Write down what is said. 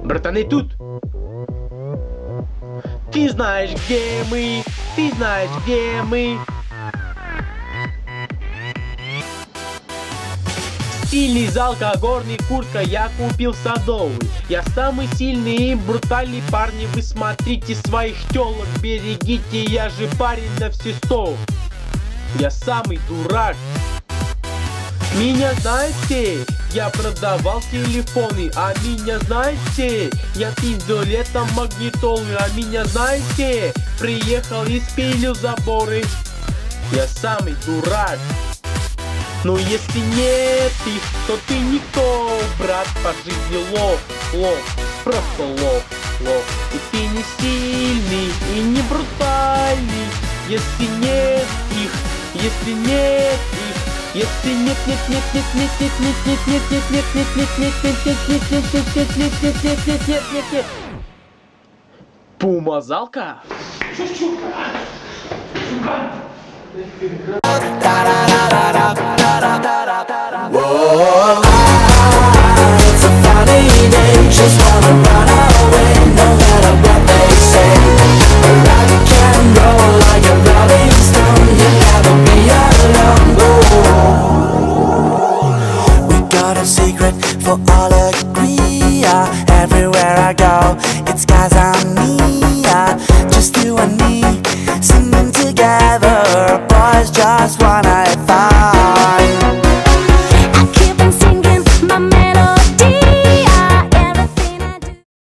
Братаны тут. Ты знаешь, где мы? Ты знаешь, где мы? Стильный зал, горный куртка я купил садовый. Я самый сильный и брутальный, парни, вы смотрите своих тёлок, берегите, я же парень на все 100. Я самый дурак. Меня знаете, я продавал телефоны, а меня знаете, я пиздил летом магнитолы, а меня знаете, приехал и спилил заборы. Я самый дурак. Но если нет их, то ты никто, брат, по жизни лох, просто лох. И ты не сильный и не брутальный, если нет их, если нет их. Если нет, Пумазалка. It's a funny day, just wanna run away, no matter what they say. Rock and roll like a rolling stone, you'll never be alone. We got a secret for all agree. Everywhere I go, it's 'cause I'm me.